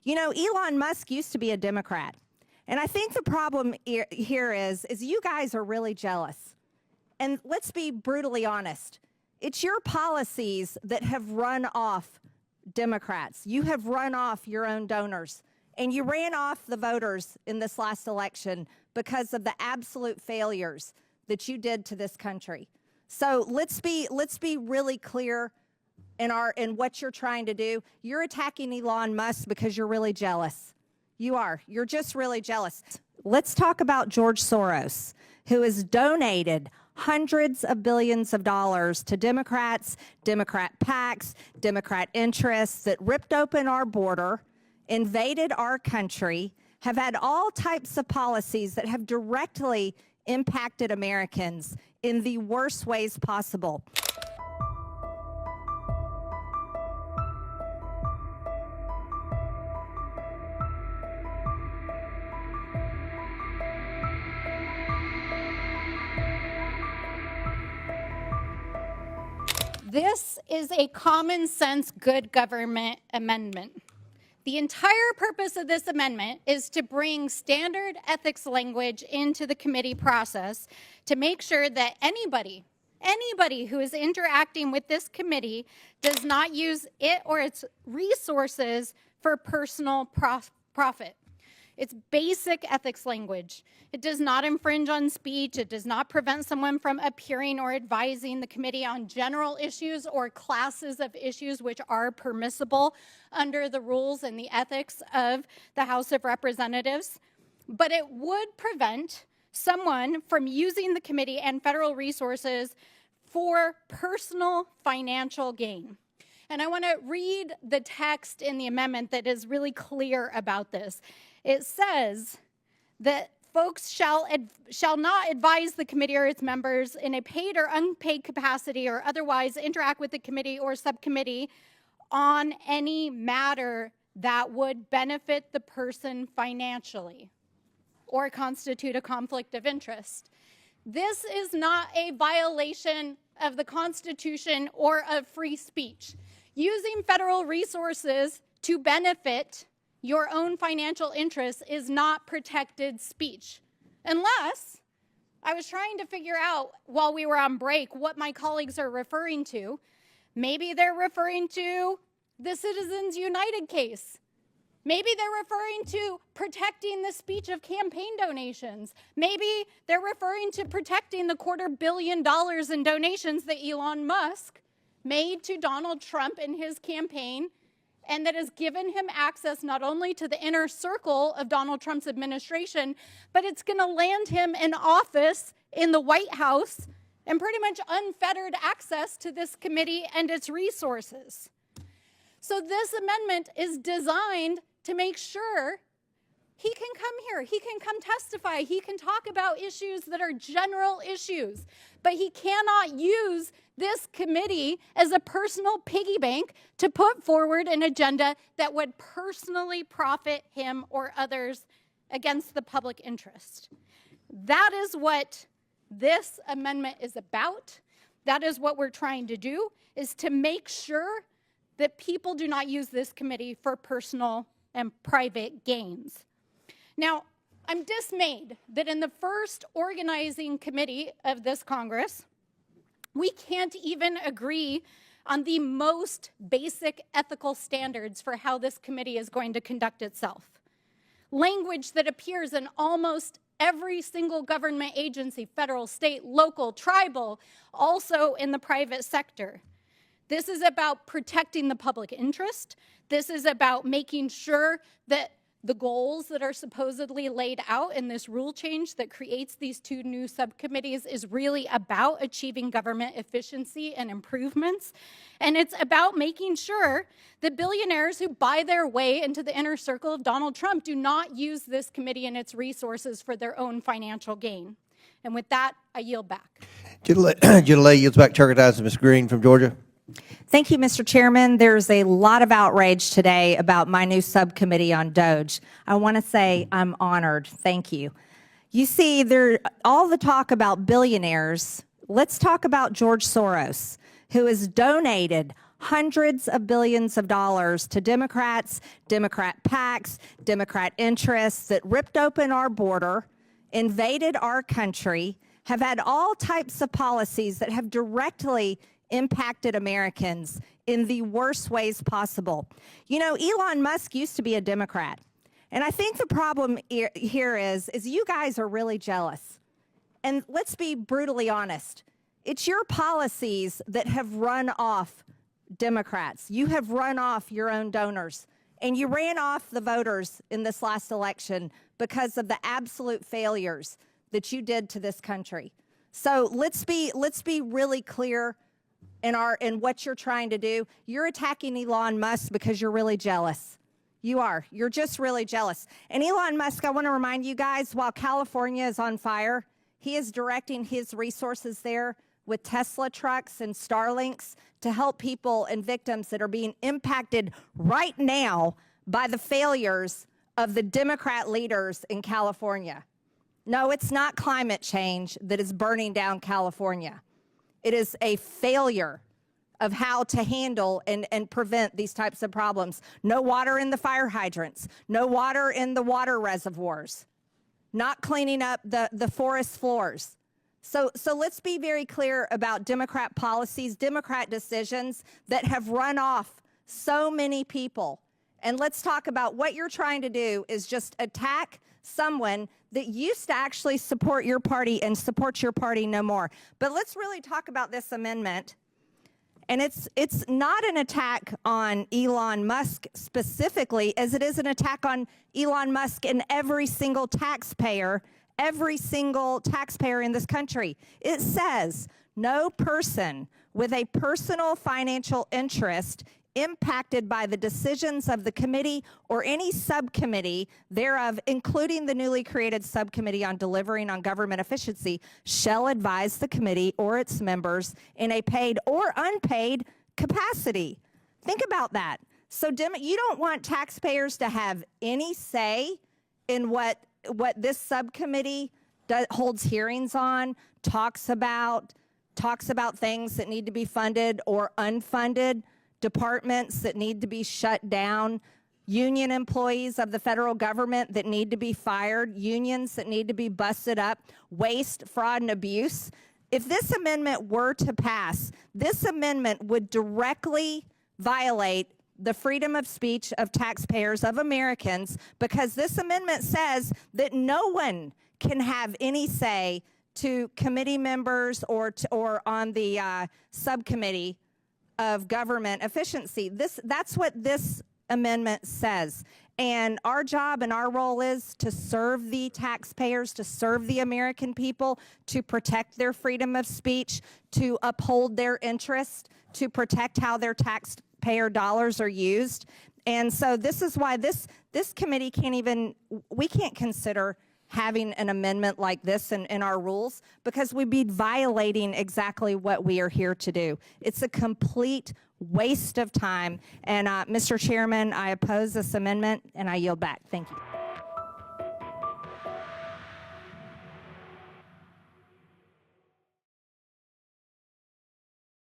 You know, Elon Musk used to be a Democrat. And I think the problem here is you guys are really jealous. And let's be brutally honest. It's your policies that have run off Democrats. You have run off your own donors. And you ran off the voters in this last election because of the absolute failures that you did to this country. So let's be really clear in what you're trying to do. You're attacking Elon Musk because you're really jealous. You are. You're just really jealous. Let's talk about George Soros, who has donated hundreds of billions of dollars to Democrats, Democrat PACs, Democrat interests that ripped open our border, invaded our country, have had all types of policies that have directly impacted Americans in the worst ways possible. This is a common sense good government amendment. The entire purpose of this amendment is to bring standard ethics language into the committee process to make sure that anybody who is interacting with this committee does not use it or its resources for personal profit. It's basic ethics language. It does not infringe on speech. It does not prevent someone from appearing or advising the committee on general issues or classes of issues which are permissible under the rules and the ethics of the House of Representatives. But it would prevent someone from using the committee and federal resources for personal financial gain. And I want to read the text in the amendment that is really clear about this. It says that folks shall not advise the committee or its members in a paid or unpaid capacity or otherwise interact with the committee or subcommittee on any matter that would benefit the person financially or constitute a conflict of interest. This is not a violation of the Constitution or of free speech. Using federal resources to benefit your own financial interests is not protected speech. Unless, I was trying to figure out while we were on break what my colleagues are referring to. Maybe they're referring to the Citizens United case. Maybe they're referring to protecting the speech of campaign donations. Maybe they're referring to protecting the $250 million in donations that Elon Musk made to Donald Trump in his campaign, and that has given him access not only to the inner circle of Donald Trump's administration, but it's going to land him in office in the White House and pretty much unfettered access to this committee and its resources. So this amendment is designed to make sure he can come here, he can come testify, he can talk about issues that are general issues, but he cannot use this committee as a personal piggy bank to put forward an agenda that would personally profit him or others against the public interest. That is what this amendment is about. That is what we're trying to do, is to make sure that people do not use this committee for personal and private gains. Now, I'm dismayed that in the first organizing committee of this Congress, we can't even agree on the most basic ethical standards for how this committee is going to conduct itself. Language that appears in almost every single government agency, federal, state, local, tribal, also in the private sector. This is about protecting the public interest. This is about making sure that the goals that are supposedly laid out in this rule change that creates these two new subcommittees is really about achieving government efficiency and improvements. And it's about making sure that billionaires who buy their way into the inner circle of Donald Trump do not use this committee and its resources for their own financial gain. And with that, I yield back. Gentlelady yields back to recognize Ms. Greene from Georgia. Thank you, Mr. Chairman. There's a lot of outrage today about my new subcommittee on DOGE. I want to say I'm honored. Thank you. You see, all the talk about billionaires. Let's talk about George Soros, who has donated hundreds of billions of dollars to Democrats, Democrat PACs, Democrat interests that ripped open our border, invaded our country, have had all types of policies that have directly impacted Americans in the worst ways possible. You know, Elon Musk used to be a Democrat. And I think the problem here is you guys are really jealous. And let's be brutally honest. It's your policies that have run off Democrats. You have run off your own donors. And you ran off the voters in this last election because of the absolute failures that you did to this country. So let's be really clear in what you're trying to do. You're attacking Elon Musk because you're really jealous. You are. You're just really jealous. And Elon Musk, I want to remind you guys, while California is on fire, he is directing his resources there with Tesla trucks and Starlinks to help people and victims that are being impacted right now by the failures of the Democrat leaders in California. No, it's not climate change that is burning down California. It is a failure of how to handle and prevent these types of problems. No water in the fire hydrants, no water in the water reservoirs, not cleaning up the forest floors. So let's be very clear about Democrat policies, Democrat decisions that have run off so many people. And let's talk about what you're trying to do is just attack someone that used to actually support your party and supports your party no more. But let's really talk about this amendment. And it's not an attack on Elon Musk specifically, as it is an attack on Elon Musk and every single taxpayer in this country. It says, no person with a personal financial interest impacted by the decisions of the committee or any subcommittee thereof, including the newly created subcommittee on delivering on government efficiency, shall advise the committee or its members in a paid or unpaid capacity. Think about that. So you don't want taxpayers to have any say in what this subcommittee holds hearings on, talks about things that need to be funded or unfunded, departments that need to be shut down, union employees of the federal government that need to be fired, unions that need to be busted up, waste, fraud, and abuse. If this amendment were to pass, this amendment would directly violate the freedom of speech of taxpayers, of Americans, because this amendment says that no one can have any say to committee members or on the subcommittee of government efficiency. That's what this amendment says. And our job and our role is to serve the taxpayers, to serve the American people, to protect their freedom of speech, to uphold their interest, to protect how their taxpayer dollars are used. And so this is why this committee we can't consider having an amendment like this in our rules, because we'd be violating exactly what we are here to do. It's a complete waste of time. And Mr. Chairman, I oppose this amendment and I yield back. Thank you.